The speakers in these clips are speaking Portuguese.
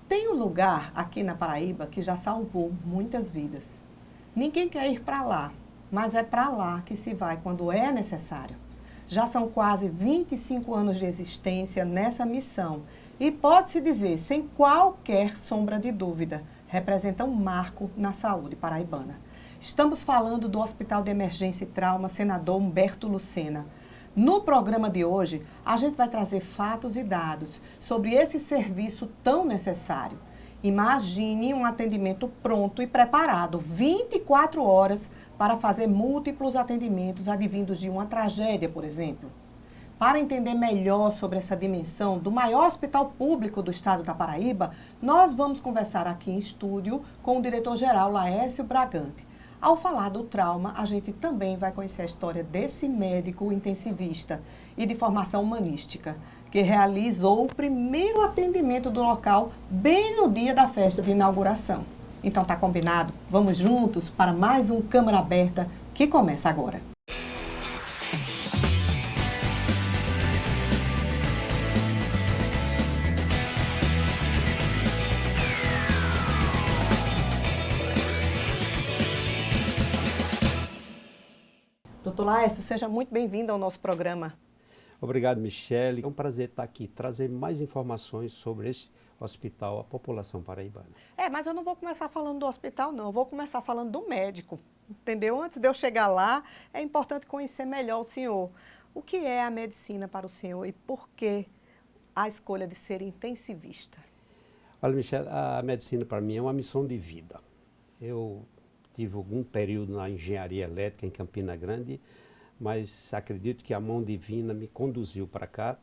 Tem um lugar aqui na Paraíba que já salvou muitas vidas. Ninguém quer ir para lá, mas é para lá que se vai quando é necessário. Já são quase 25 anos de existência nessa missão e pode-se dizer, sem qualquer sombra de dúvida, representa um marco na saúde paraibana. Estamos falando do Hospital de Emergência e Trauma Senador Humberto Lucena. No programa de hoje, a gente vai trazer fatos e dados sobre esse serviço tão necessário. Imagine um atendimento pronto e preparado, 24 horas, para fazer múltiplos atendimentos advindos de uma tragédia, por exemplo. Para entender melhor sobre essa dimensão do maior hospital público do estado da Paraíba, nós vamos conversar aqui em estúdio com o diretor-geral Laércio Bragante. Ao falar do trauma, a gente também vai conhecer a história desse médico intensivista e de formação humanística, que realizou o primeiro atendimento do local bem no dia da festa de inauguração. Então tá combinado? Vamos juntos para mais um Câmara Aberta que começa agora. Doutor Laércio, seja muito bem-vindo ao nosso programa. Obrigado, Michele. É um prazer estar aqui, trazer mais informações sobre esse hospital à população paraibana. Mas eu não vou começar falando do hospital, não. Eu vou começar falando do médico, entendeu? Antes de eu chegar lá, é importante conhecer melhor o senhor. O que é a medicina para o senhor e por que a escolha de ser intensivista? Olha, Michele, a medicina para mim é uma missão de vida. Eu tive algum período na engenharia elétrica em Campina Grande, mas acredito que a mão divina me conduziu para cá.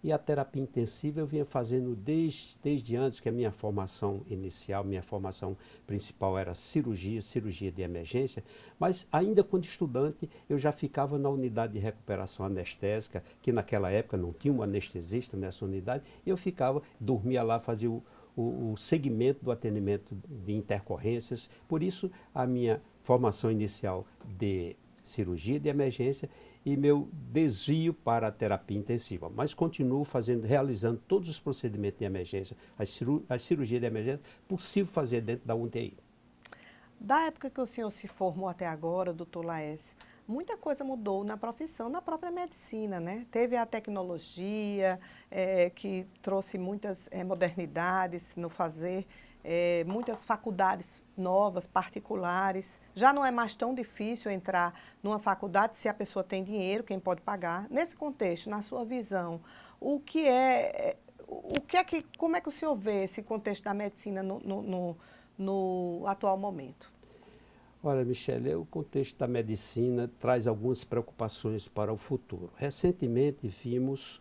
E a terapia intensiva eu vinha fazendo desde antes, que a minha formação inicial, minha formação principal era cirurgia de emergência, mas ainda quando estudante eu já ficava na unidade de recuperação anestésica, que naquela época não tinha um anestesista nessa unidade, e eu dormia lá, fazia o segmento do atendimento de intercorrências. Por isso a minha formação inicial de cirurgia de emergência e meu desvio para a terapia intensiva. Mas continuo realizando todos os procedimentos de emergência, a cirurgia de emergência, possível fazer dentro da UTI. Da época que o senhor se formou até agora, doutor Laércio, muita coisa mudou na profissão, na própria medicina, né? Teve a tecnologia, que trouxe muitas modernidades no fazer, muitas faculdades novas, particulares. Já não é mais tão difícil entrar numa faculdade se a pessoa tem dinheiro, quem pode pagar. Nesse contexto, na sua visão, como é que o senhor vê esse contexto da medicina no atual momento? Olha, Michele, o contexto da medicina traz algumas preocupações para o futuro. Recentemente ficamos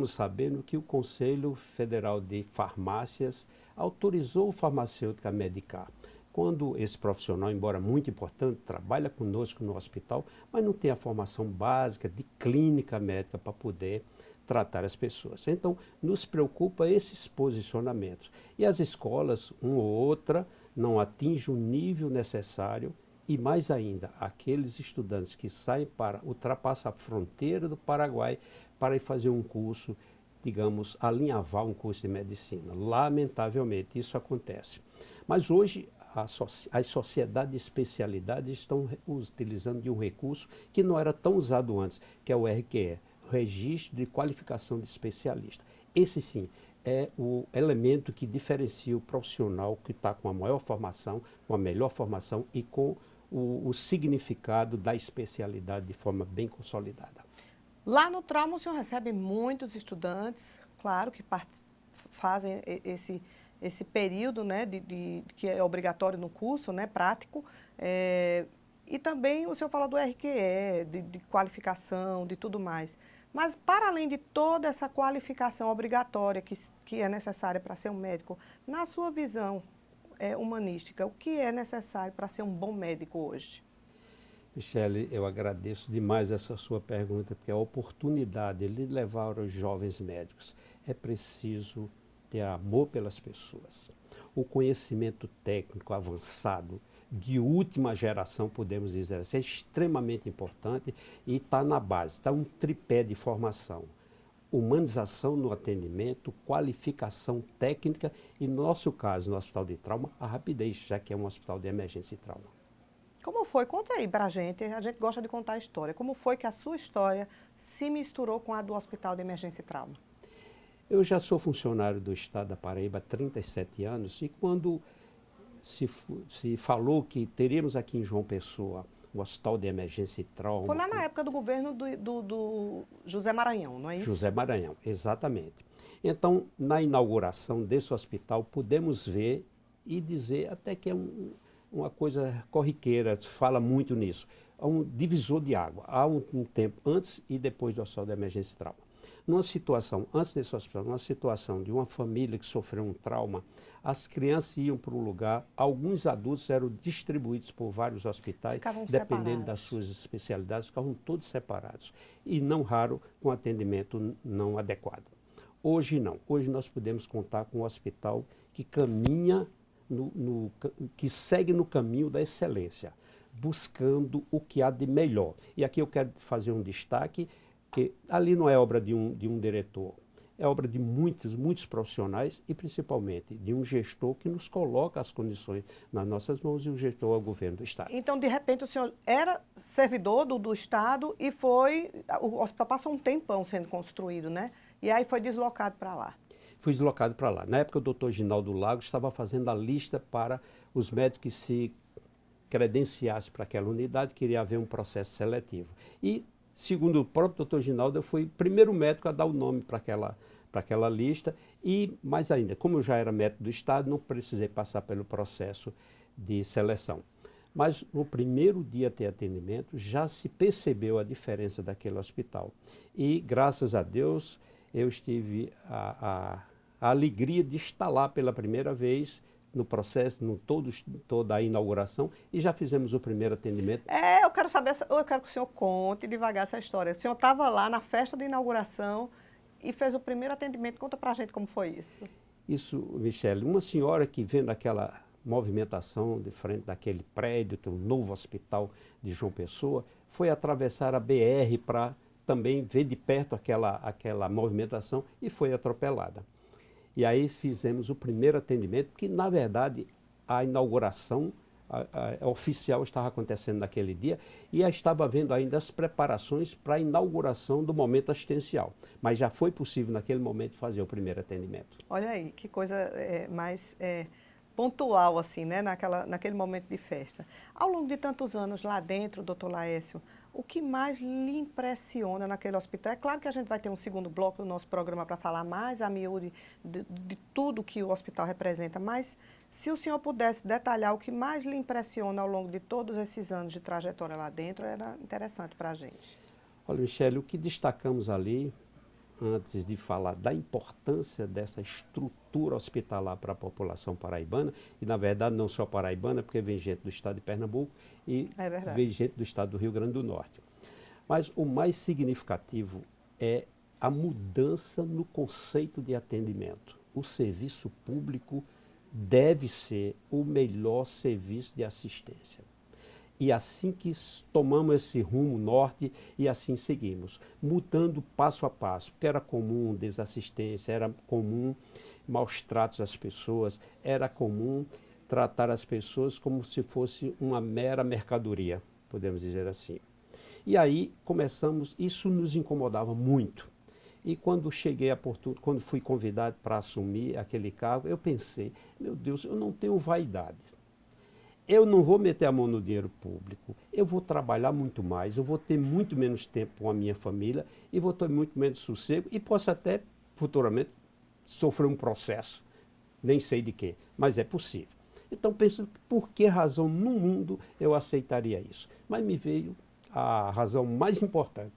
sabendo que o Conselho Federal de Farmácias autorizou o farmacêutico a medicar. Quando esse profissional, embora muito importante, trabalha conosco no hospital, mas não tem a formação básica de clínica médica para poder tratar as pessoas. Então, nos preocupa esses posicionamentos. E as escolas, uma ou outra, não atingem o nível necessário e, mais ainda, aqueles estudantes que saem ultrapassam a fronteira do Paraguai para ir fazer um curso, digamos, alinhavar um curso de medicina. Lamentavelmente, isso acontece. Mas hoje, as sociedades de especialidades estão utilizando de um recurso que não era tão usado antes, que é o RQE, Registro de Qualificação de Especialista. Esse sim é o elemento que diferencia o profissional que está com a maior formação, com a melhor formação e com o significado da especialidade de forma bem consolidada. Lá no trauma o senhor recebe muitos estudantes, claro, que fazem esse período, né, que é obrigatório no curso, né, prático, e também o senhor fala do RQE, de qualificação, de tudo mais. Mas, para além de toda essa qualificação obrigatória que é necessária para ser um médico, na sua visão humanística, o que é necessário para ser um bom médico hoje? Michele, eu agradeço demais essa sua pergunta, porque a oportunidade de levar os jovens médicos é preciso ter amor pelas pessoas. O conhecimento técnico avançado, de última geração, podemos dizer assim, é extremamente importante e está na base, está um tripé de formação. humanização no atendimento, qualificação técnica e, no nosso caso, no Hospital de Trauma, a rapidez, já que é um hospital de emergência e trauma. Como foi? Conta aí pra gente. A gente gosta de contar a história. Como foi que a sua história se misturou com a do Hospital de Emergência e Trauma? Eu já sou funcionário do Estado da Paraíba há 37 anos e quando se falou que teríamos aqui em João Pessoa o Hospital de Emergência e Trauma... Foi lá na época do governo do José Maranhão, não é isso? José Maranhão, exatamente. Então, na inauguração desse hospital, pudemos ver e dizer até que é uma coisa corriqueira, se fala muito nisso. Há um divisor de água. Há um tempo antes e depois do Hospital de Emergência e Trauma. Numa situação, antes desse hospital, numa situação de uma família que sofreu um trauma, as crianças iam para um lugar, alguns adultos eram distribuídos por vários hospitais, Ficavam dependendo separados. das suas especialidades, ficavam todos separados. E não raro com atendimento não adequado. Hoje não. Hoje nós podemos contar com um hospital que caminha, que segue no caminho da excelência, buscando o que há de melhor. E aqui eu quero fazer um destaque, que ali não é obra de um diretor, é obra de muitos profissionais e principalmente de um gestor que nos coloca as condições nas nossas mãos e o gestor é o governo do Estado. Então, de repente, o senhor era servidor do Estado e o hospital passou um tempão sendo construído, né? E aí foi deslocado para lá. Fui deslocado para lá. Na época, o doutor Ginaldo Lagos estava fazendo a lista para os médicos que se credenciassem para aquela unidade, queria haver um processo seletivo. E segundo o próprio doutor Ginaldo, eu fui o primeiro médico a dar o nome para aquela lista e, mais ainda, como eu já era médico do Estado, não precisei passar pelo processo de seleção. Mas no primeiro dia de atendimento já se percebeu a diferença daquele hospital. E, graças a Deus, eu tive a alegria de estar lá pela primeira vez no processo, toda a inauguração, e já fizemos o primeiro atendimento. Eu quero saber, eu quero que o senhor conte devagar essa história. O senhor estava lá na festa de inauguração e fez o primeiro atendimento. Conta pra gente como foi isso. Isso, Michele, uma senhora que vendo aquela movimentação de frente daquele prédio, que é o novo hospital de João Pessoa, foi atravessar a BR para também ver de perto aquela movimentação e foi atropelada. E aí fizemos o primeiro atendimento, que na verdade a inauguração oficial estava acontecendo naquele dia e estava havendo ainda as preparações para a inauguração do momento assistencial. Mas já foi possível naquele momento fazer o primeiro atendimento. Olha aí, que coisa mais pontual assim, né? Naquele momento de festa. Ao longo de tantos anos lá dentro, doutor Laércio, o que mais lhe impressiona naquele hospital? É claro que a gente vai ter um segundo bloco do nosso programa para falar mais a miúde de tudo que o hospital representa, mas se o senhor pudesse detalhar o que mais lhe impressiona ao longo de todos esses anos de trajetória lá dentro, era interessante para a gente. Olha, Michele, o que destacamos ali, antes de falar da importância dessa estrutura hospitalar para a população paraibana, e na verdade não só paraibana, porque vem gente do estado de Pernambuco e vem gente do estado do Rio Grande do Norte. Mas o mais significativo é a mudança no conceito de atendimento. O serviço público deve ser o melhor serviço de assistência. E assim que tomamos esse rumo norte e assim seguimos, mudando passo a passo, porque era comum desassistência, era comum maus tratos às pessoas, era comum tratar as pessoas como se fosse uma mera mercadoria, podemos dizer assim. E aí começamos, isso nos incomodava muito. E quando cheguei a Porto, quando fui convidado para assumir aquele cargo, eu pensei, meu Deus, eu não tenho vaidade. Eu não vou meter a mão no dinheiro público, eu vou trabalhar muito mais, eu vou ter muito menos tempo com a minha família e vou ter muito menos sossego e posso até futuramente sofrer um processo, nem sei de quê, mas é possível. Então penso, por que razão no mundo eu aceitaria isso? Mas me veio a razão mais importante,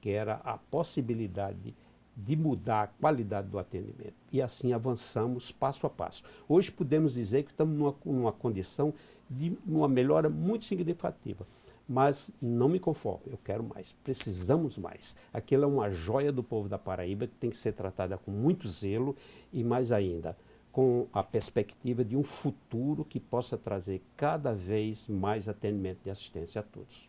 que era a possibilidade de mudar a qualidade do atendimento. E assim avançamos passo a passo. Hoje podemos dizer que estamos numa condição de uma melhora muito significativa. Mas não me conformo, eu quero mais, precisamos mais. Aquilo é uma joia do povo da Paraíba que tem que ser tratada com muito zelo e mais ainda, com a perspectiva de um futuro que possa trazer cada vez mais atendimento de assistência a todos.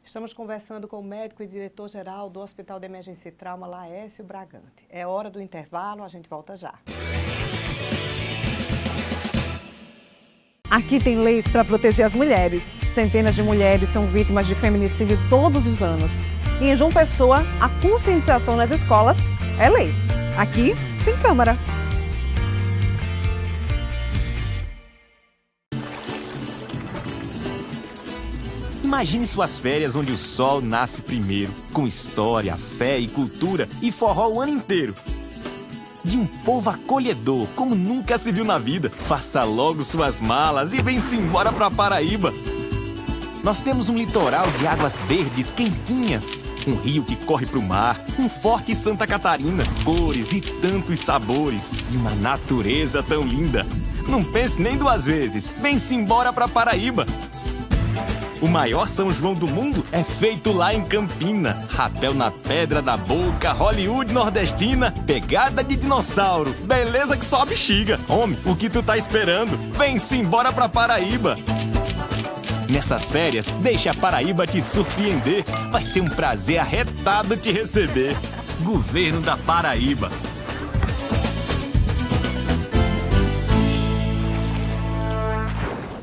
Estamos conversando com o médico e diretor-geral do Hospital de Emergência e Trauma, Laércio Bragante. É hora do intervalo, a gente volta já. Aqui tem leis para proteger as mulheres. Centenas de mulheres são vítimas de feminicídio todos os anos. E em João Pessoa, a conscientização nas escolas é lei. Aqui tem Câmara. Imagine suas férias onde o sol nasce primeiro, com história, fé e cultura e forró o ano inteiro. De um povo acolhedor, como nunca se viu na vida. Faça logo suas malas e vem-se embora pra Paraíba. Nós temos um litoral de águas verdes quentinhas, um rio que corre pro mar, um forte Santa Catarina, cores e tantos sabores, e uma natureza tão linda. Não pense nem duas vezes, vem-se embora pra Paraíba. O maior São João do mundo é feito lá em Campina. Rapel na pedra da boca, Hollywood nordestina, pegada de dinossauro, beleza que só bexiga. Homem, o que tu tá esperando? Vem-se embora pra Paraíba. Nessas férias, deixa a Paraíba te surpreender. Vai ser um prazer arretado te receber. Governo da Paraíba.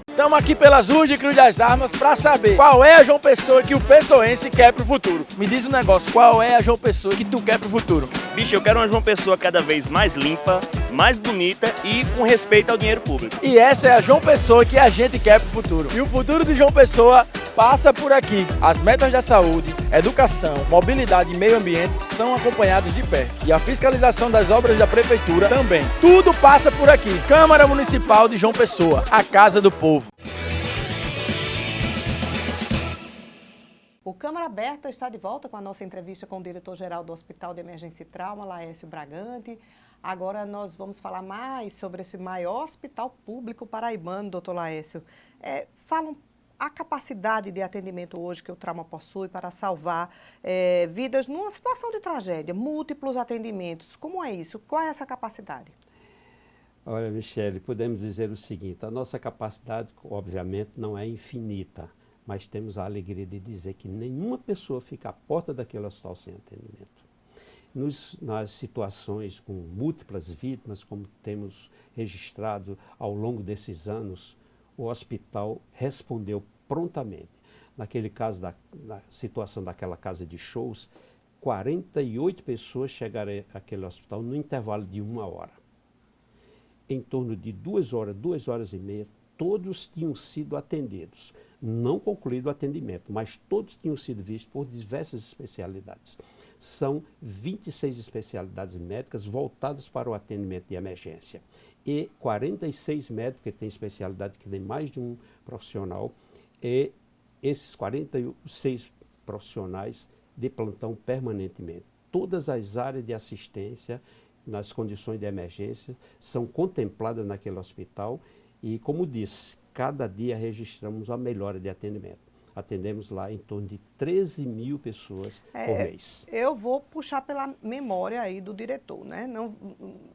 Estamos aqui pelas ruas de Cruz das Armas para saber qual é a João Pessoa que o pessoense quer pro futuro. Me diz um negócio, qual é a João Pessoa que tu quer pro futuro? Bicho, eu quero uma João Pessoa cada vez mais limpa, mais bonita e com respeito ao dinheiro público. E essa é a João Pessoa que a gente quer pro futuro. E o futuro de João Pessoa passa por aqui. As metas da saúde, educação, mobilidade e meio ambiente são acompanhadas de perto. E a fiscalização das obras da prefeitura também. Tudo passa por aqui. Câmara Municipal de João Pessoa, a casa do povo. O Câmara Aberta está de volta com a nossa entrevista com o diretor-geral do Hospital de Emergência e Trauma, Laércio Bragante. Agora nós vamos falar mais sobre esse maior hospital público paraibano, doutor Laércio. Falam a capacidade de atendimento hoje que o trauma possui para salvar vidas numa situação de tragédia, múltiplos atendimentos. Como é isso? Qual é essa capacidade? Olha, Michele, podemos dizer o seguinte, a nossa capacidade, obviamente, não é infinita, mas temos a alegria de dizer que nenhuma pessoa fica à porta daquele hospital sem atendimento. Nas situações com múltiplas vítimas, como temos registrado ao longo desses anos, o hospital respondeu prontamente. Naquele caso, na situação daquela casa de shows, 48 pessoas chegaram àquele hospital no intervalo de 1 hora. Em torno de 2 horas e meia, todos tinham sido atendidos. Não concluído o atendimento, mas todos tinham sido vistos por diversas especialidades. São 26 especialidades médicas voltadas para o atendimento de emergência. E 46 médicos que têm especialidade, que tem mais de um profissional, e esses 46 profissionais de plantão permanentemente. Todas as áreas de assistência nas condições de emergência são contempladas naquele hospital e, como disse, cada dia registramos a melhora de atendimento. Atendemos lá em torno de 13 mil pessoas por mês. Eu vou puxar pela memória aí do diretor, né?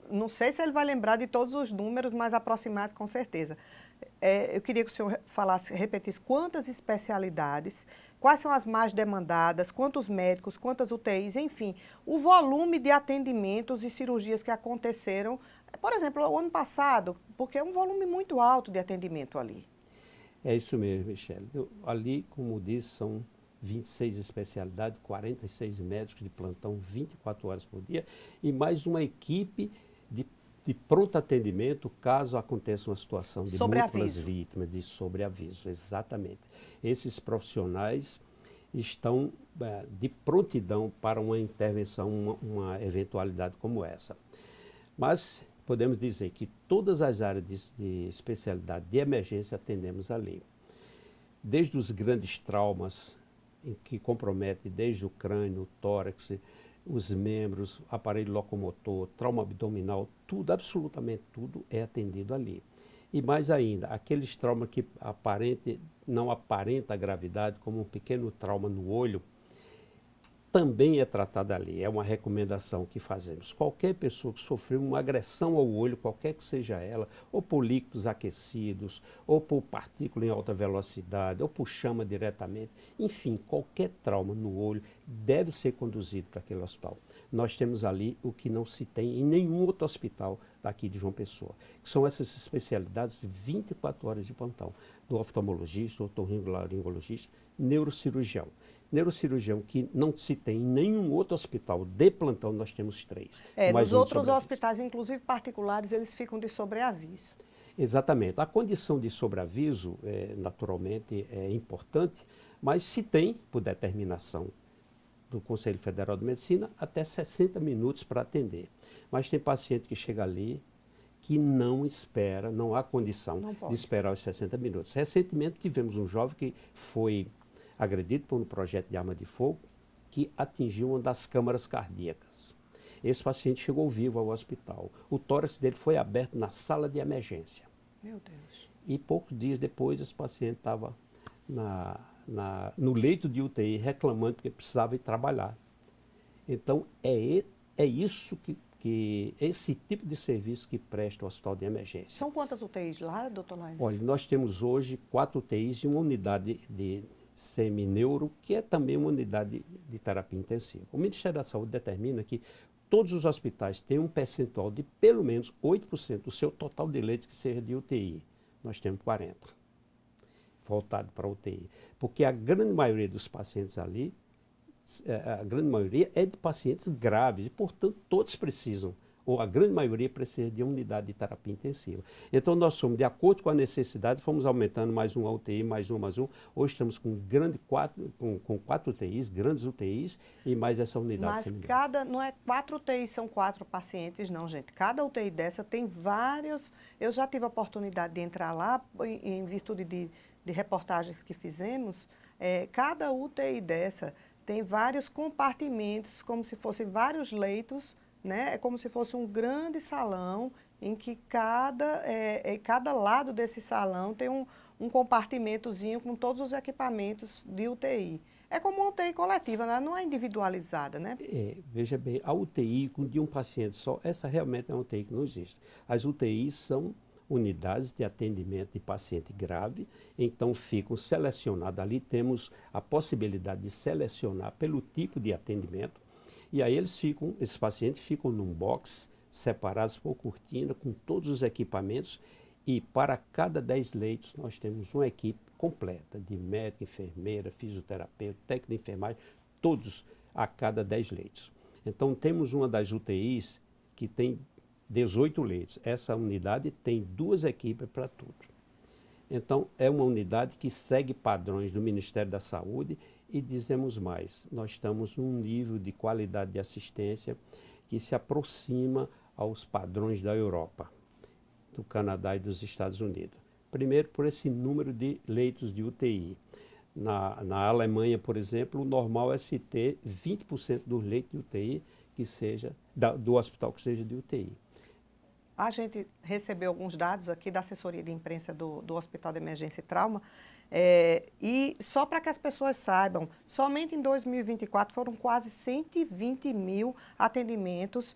Não sei se ele vai lembrar de todos os números, mas aproximado com certeza. Eu queria que o senhor repetisse quantas especialidades, quais são as mais demandadas, quantos médicos, quantas UTIs, enfim, o volume de atendimentos e cirurgias que aconteceram, por exemplo, o ano passado, porque é um volume muito alto de atendimento ali. É isso mesmo, Michele. Ali, como disse, são 26 especialidades, 46 médicos de plantão 24 horas por dia e mais uma equipe de pronto atendimento caso aconteça uma situação de múltiplas vítimas, de sobreaviso, exatamente. Esses profissionais estão de prontidão para uma intervenção, uma eventualidade como essa. Mas podemos dizer que todas as áreas de especialidade de emergência atendemos ali. Desde os grandes traumas, em que compromete desde o crânio, o tórax, os membros, aparelho locomotor, trauma abdominal, tudo, absolutamente tudo é atendido ali. E mais ainda, aqueles traumas que não aparenta a gravidade, como um pequeno trauma no olho, também é tratada ali. É uma recomendação que fazemos. Qualquer pessoa que sofreu uma agressão ao olho, qualquer que seja ela, ou por líquidos aquecidos, ou por partícula em alta velocidade, ou por chama diretamente, enfim, qualquer trauma no olho deve ser conduzido para aquele hospital. Nós temos ali o que não se tem em nenhum outro hospital daqui de João Pessoa, que são essas especialidades 24 horas de plantão, do oftalmologista, otorrinolaringologista, neurocirurgião. Neurocirurgião que não se tem em nenhum outro hospital de plantão, nós temos 3. Nos outros hospitais, inclusive particulares, eles ficam de sobreaviso. Exatamente. A condição de sobreaviso, naturalmente, é importante, mas se tem, por determinação do Conselho Federal de Medicina, até 60 minutos para atender. Mas tem paciente que chega ali que não espera, não há condição de esperar os 60 minutos. Recentemente tivemos um jovem que foi agredido por um projeto de arma de fogo que atingiu uma das câmaras cardíacas. Esse paciente chegou vivo ao hospital. O tórax dele foi aberto na sala de emergência. Meu Deus. E poucos dias depois esse paciente estava no leito de UTI reclamando que precisava ir trabalhar. Então é isso que esse tipo de serviço que presta o hospital de emergência. São quantas UTIs lá, doutor Laís? Olha, nós temos hoje 4 UTIs e uma unidade de semineuro, que é também uma unidade de terapia intensiva. O Ministério da Saúde determina que todos os hospitais têm um percentual de pelo menos 8% do seu total de leitos que seja de UTI. Nós temos 40%, voltado para a UTI. Porque a grande maioria dos pacientes ali, a grande maioria é de pacientes graves, e, portanto, todos precisam, ou a grande maioria precisa de uma unidade de terapia intensiva. Então, nós somos, de acordo com a necessidade, fomos aumentando mais uma UTI, mais uma. Hoje estamos com 4 UTIs, grandes UTIs, e mais essa unidade. Mas não é 4 UTIs, são 4 pacientes, não, gente. Cada UTI dessa tem vários. Eu já tive a oportunidade de entrar lá, em virtude de reportagens que fizemos. Cada UTI dessa tem vários compartimentos, como se fossem vários leitos, né? É como se fosse um grande salão em que cada lado desse salão tem um compartimentozinho com todos os equipamentos de UTI. É como uma UTI coletiva, né? Não é individualizada, né? Veja bem, a UTI de um paciente só, essa realmente é uma UTI que não existe. As UTIs são unidades de atendimento de paciente grave, então ficam selecionadas ali, temos a possibilidade de selecionar pelo tipo de atendimento. E aí esses pacientes ficam num box, separados por cortina, com todos os equipamentos, e para cada 10 leitos nós temos uma equipe completa, de médico, enfermeira, fisioterapeuta, técnico de enfermagem, todos a cada 10 leitos. Então temos uma das UTIs que tem 18 leitos. Essa unidade tem 2 equipes para tudo. Então é uma unidade que segue padrões do Ministério da Saúde. E dizemos mais, nós estamos num nível de qualidade de assistência que se aproxima aos padrões da Europa, do Canadá e dos Estados Unidos. Primeiro, por esse número de leitos de UTI. Na Alemanha, por exemplo, o normal é se ter 20% dos leitos de UTI que seja, do hospital que seja de UTI. A gente recebeu alguns dados aqui da assessoria de imprensa do Hospital de Emergência e Trauma, e só para que as pessoas saibam, somente em 2024 foram quase 120 mil atendimentos,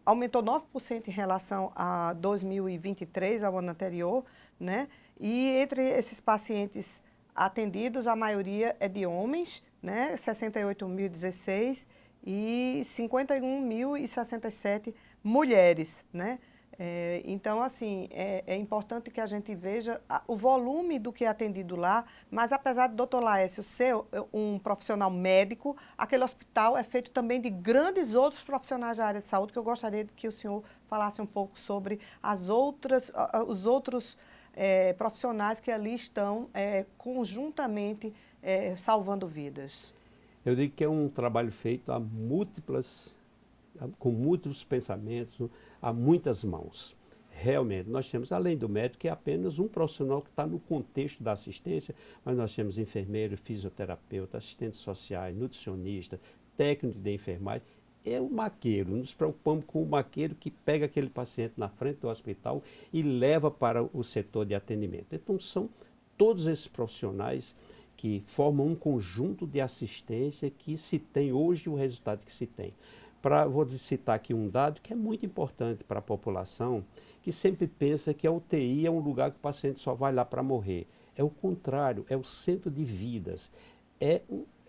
aumentou 9% em relação a 2023, ao ano anterior, né? E entre esses pacientes atendidos, a maioria é de homens, né? 68.016 e 51.067 mulheres, né? Então, assim, é importante que a gente veja o volume do que é atendido lá, mas apesar do doutor Laércio ser um profissional médico, aquele hospital é feito também de grandes outros profissionais da área de saúde, que eu gostaria que o senhor falasse um pouco sobre os outros profissionais que ali estão conjuntamente salvando vidas. Eu digo que é um trabalho feito com múltiplos pensamentos, a muitas mãos. Realmente, nós temos, além do médico, que é apenas um profissional que está no contexto da assistência, mas nós temos enfermeiro, fisioterapeuta, assistentes sociais, nutricionista, técnico de enfermagem, é o maqueiro. Nos preocupamos com o maqueiro que pega aquele paciente na frente do hospital e leva para o setor de atendimento. Então, são todos esses profissionais que formam um conjunto de assistência que se tem hoje o resultado que se tem. Vou citar aqui um dado que é muito importante para a população, que sempre pensa que a UTI é um lugar que o paciente só vai lá para morrer. É o contrário, é o centro de vidas. É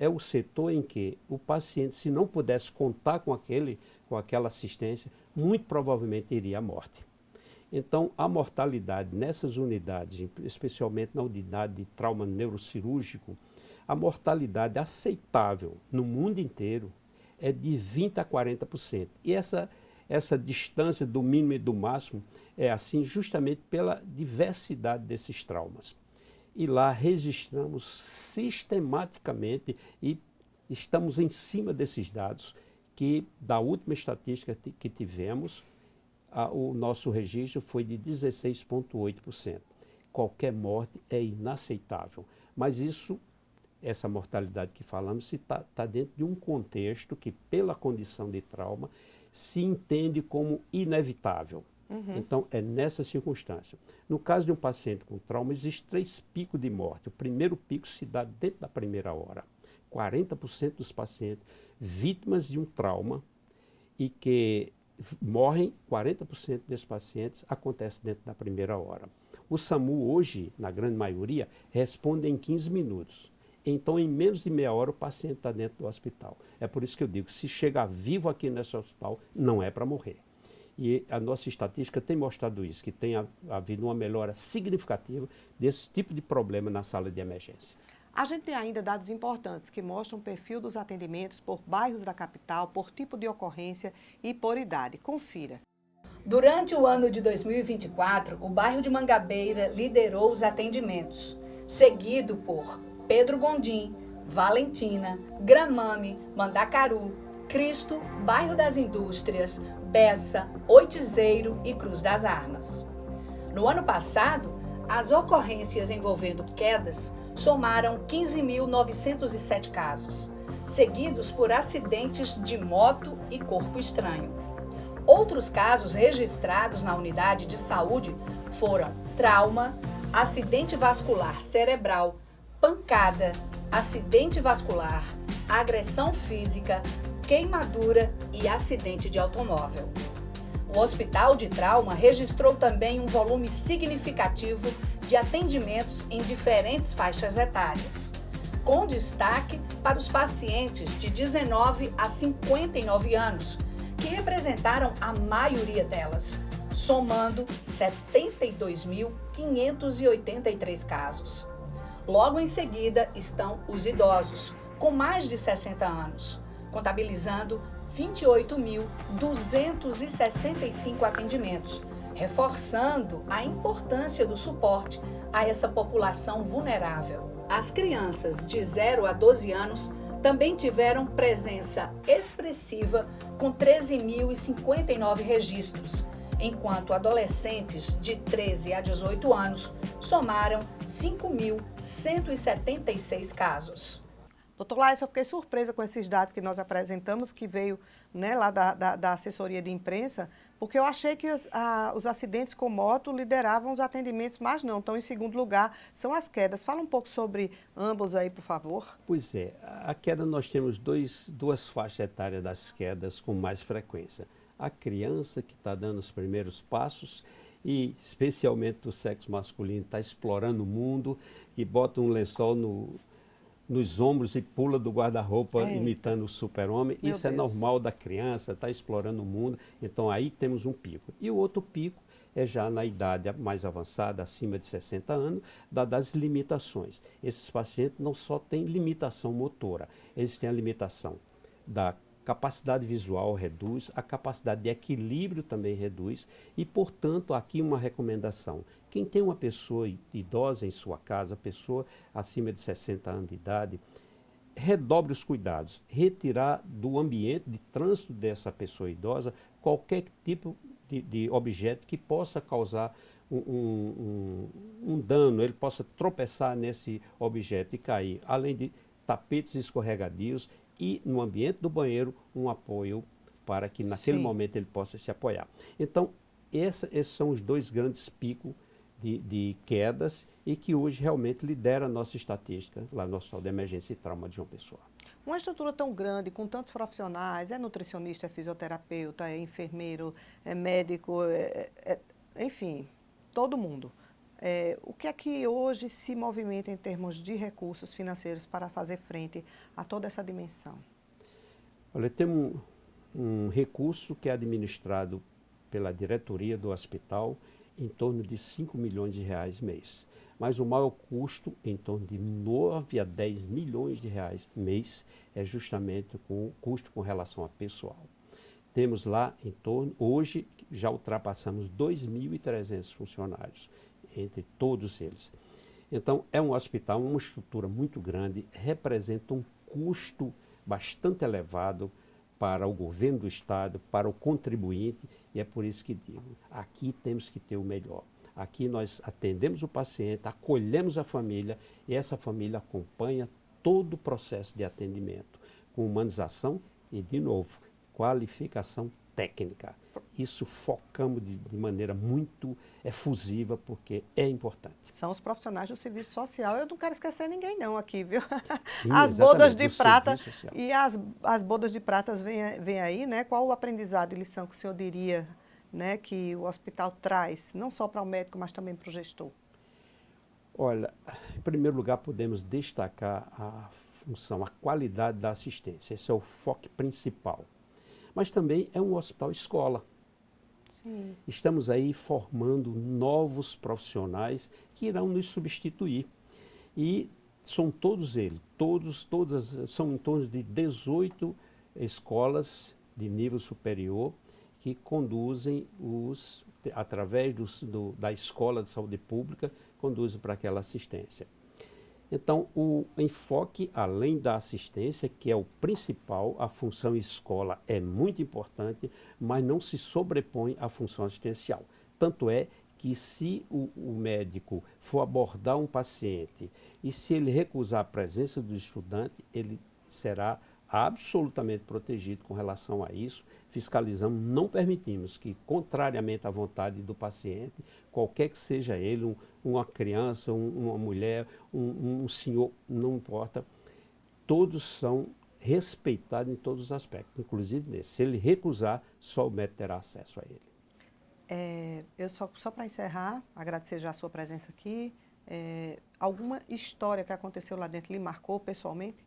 o setor em que o paciente, se não pudesse contar com aquela assistência, muito provavelmente iria à morte. Então, a mortalidade nessas unidades, especialmente na unidade de trauma neurocirúrgico, a mortalidade aceitável no mundo inteiro é de 20% a 40%. E essa distância do mínimo e do máximo é assim justamente pela diversidade desses traumas. E lá registramos sistematicamente e estamos em cima desses dados que, da última estatística que tivemos, o nosso registro foi de 16,8%. Qualquer morte é inaceitável, mas essa mortalidade que falamos está dentro de um contexto que, pela condição de trauma, se entende como inevitável. Então, é nessa circunstância. No caso de um paciente com trauma, existem 3 picos de morte. O primeiro pico se dá dentro da primeira hora. 40% dos pacientes vítimas de um trauma e que morrem, 40% desses pacientes acontece dentro da primeira hora. O SAMU hoje, na grande maioria, responde em 15 minutos. Então, em menos de meia hora, o paciente está dentro do hospital. É por isso que eu digo, se chegar vivo aqui nesse hospital, não é para morrer. E a nossa estatística tem mostrado isso, que tem havido uma melhora significativa desse tipo de problema na sala de emergência. A gente tem ainda dados importantes que mostram o perfil dos atendimentos por bairros da capital, por tipo de ocorrência e por idade. Confira. Durante o ano de 2024, o bairro de Mangabeira liderou os atendimentos, seguido por Pedro Gondim, Valentina, Gramame, Mandacaru, Cristo, Bairro das Indústrias, Bessa, Oitizeiro e Cruz das Armas. No ano passado, as ocorrências envolvendo quedas somaram 15.907 casos, seguidos por acidentes de moto e corpo estranho. Outros casos registrados na unidade de saúde foram trauma, acidente vascular cerebral, pancada, acidente vascular, agressão física, queimadura e acidente de automóvel. O Hospital de Trauma registrou também um volume significativo de atendimentos em diferentes faixas etárias, com destaque para os pacientes de 19 a 59 anos, que representaram a maioria delas, somando 72.583 casos. Logo em seguida estão os idosos, com mais de 60 anos, contabilizando 28.265 atendimentos, reforçando a importância do suporte a essa população vulnerável. As crianças de 0 a 12 anos também tiveram presença expressiva, com 13.059 registros, enquanto adolescentes de 13 a 18 anos somaram 5.176 casos. Doutor Laís, eu fiquei surpresa com esses dados que nós apresentamos, que veio lá da assessoria de imprensa, porque eu achei que os acidentes com moto lideravam os atendimentos, mas não, estão em segundo lugar, são as quedas. Fala um pouco sobre ambos aí, por favor. Pois é, a queda nós temos duas faixas etárias das quedas com mais frequência. A criança que está dando os primeiros passos e especialmente do sexo masculino, está explorando o mundo e bota um lençol nos ombros e pula do guarda-roupa imitando o super-homem. Isso é normal da criança, está explorando o mundo, então aí temos um pico. E o outro pico é já na idade mais avançada, acima de 60 anos, das limitações. Esses pacientes não só têm limitação motora, eles têm a limitação da capacidade visual reduz, a capacidade de equilíbrio também reduz e, portanto, aqui uma recomendação. Quem tem uma pessoa idosa em sua casa, pessoa acima de 60 anos de idade, redobre os cuidados, retirar do ambiente de trânsito dessa pessoa idosa qualquer tipo de objeto que possa causar um dano, ele possa tropeçar nesse objeto e cair, além de tapetes escorregadios e, no ambiente do banheiro, um apoio para que, naquele momento, ele possa se apoiar. Então, esses são os dois grandes picos de quedas e que hoje realmente lidera a nossa estatística lá no Hospital de Emergência e Trauma de João Pessoa. Uma estrutura tão grande, com tantos profissionais, é nutricionista, é fisioterapeuta, é enfermeiro, é médico, enfim, todo mundo. O que é que hoje se movimenta em termos de recursos financeiros para fazer frente a toda essa dimensão? Olha, tem um recurso que é administrado pela diretoria do hospital em torno de 5 milhões de reais mês. Mas o maior custo, em torno de 9 a 10 milhões de reais mês, é justamente com o custo com relação a pessoal. Temos lá em torno, hoje já ultrapassamos 2.300 funcionários, entre todos eles. Então, é um hospital, uma estrutura muito grande, representa um custo bastante elevado para o governo do estado, para o contribuinte, e é por isso que digo, aqui temos que ter o melhor. Aqui nós atendemos o paciente, acolhemos a família, e essa família acompanha todo o processo de atendimento, com humanização e, de novo, qualificação técnica. Isso focamos de maneira muito efusiva, porque é importante. São os profissionais do serviço social. Eu não quero esquecer ninguém não aqui, viu? Sim, as bodas de do prata, e as bodas de prata vêm aí, né? Qual o aprendizado e lição que o senhor diria, né, que o hospital traz, não só para o médico, mas também para o gestor? Olha, em primeiro lugar, podemos destacar a função, a qualidade da assistência. Esse é o foco principal. Mas também é um hospital-escola. Sim. Estamos aí formando novos profissionais que irão nos substituir. E são todos eles, todas, são em torno de 18 escolas de nível superior que conduzem através da Escola de Saúde Pública, conduzem para aquela assistência. Então, o enfoque, além da assistência, que é o principal, a função escola é muito importante, mas não se sobrepõe à função assistencial. Tanto é que se o médico for abordar um paciente e se ele recusar a presença do estudante, ele será absolutamente protegido com relação a isso. Fiscalizamos, não permitimos que, contrariamente à vontade do paciente, qualquer que seja ele, uma criança, uma mulher, um senhor, não importa, todos são respeitados em todos os aspectos, inclusive nesse. Se ele recusar, só o médico terá acesso a ele. Eu só para encerrar, agradecer já a sua presença aqui. Alguma história que aconteceu lá dentro lhe marcou pessoalmente?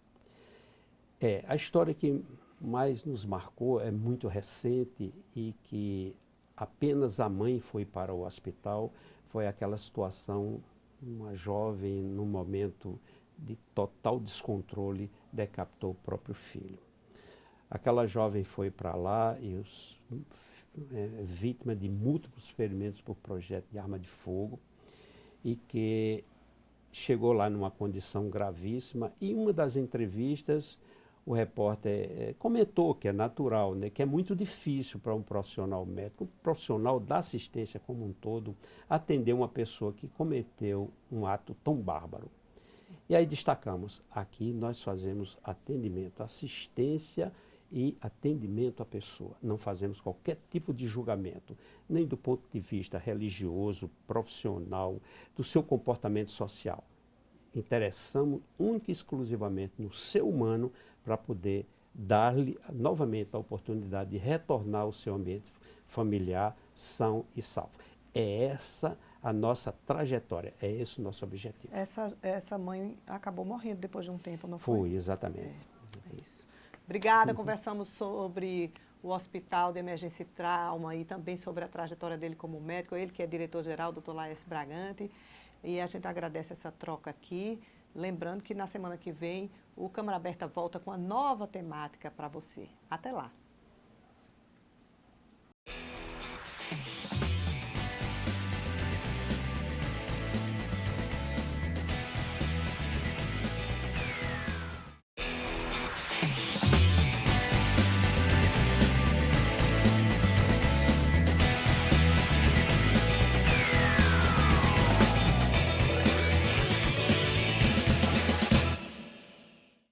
A história que mais nos marcou é muito recente e que apenas a mãe foi para o hospital. Foi aquela situação, uma jovem, num momento de total descontrole, decapitou o próprio filho. Aquela jovem foi para lá e vítima de múltiplos ferimentos por projeto de arma de fogo e que chegou lá numa condição gravíssima. E em uma das entrevistas, o repórter comentou que é natural, né, que é muito difícil para um profissional médico, um profissional da assistência como um todo, atender uma pessoa que cometeu um ato tão bárbaro. E aí destacamos, aqui nós fazemos atendimento, assistência e atendimento à pessoa. Não fazemos qualquer tipo de julgamento, nem do ponto de vista religioso, profissional, do seu comportamento social. Interessamos única e exclusivamente no ser humano para poder dar-lhe novamente a oportunidade de retornar ao seu ambiente familiar são e salvo. É essa a nossa trajetória, é esse o nosso objetivo. Essa mãe acabou morrendo depois de um tempo, não foi? Foi, exatamente. É isso. Obrigada, conversamos sobre o Hospital de Emergência e Trauma e também sobre a trajetória dele como médico, ele que é diretor-geral, Dr. Laércio Bragante. E a gente agradece essa troca aqui, lembrando que na semana que vem o Câmara Aberta volta com uma nova temática para você. Até lá!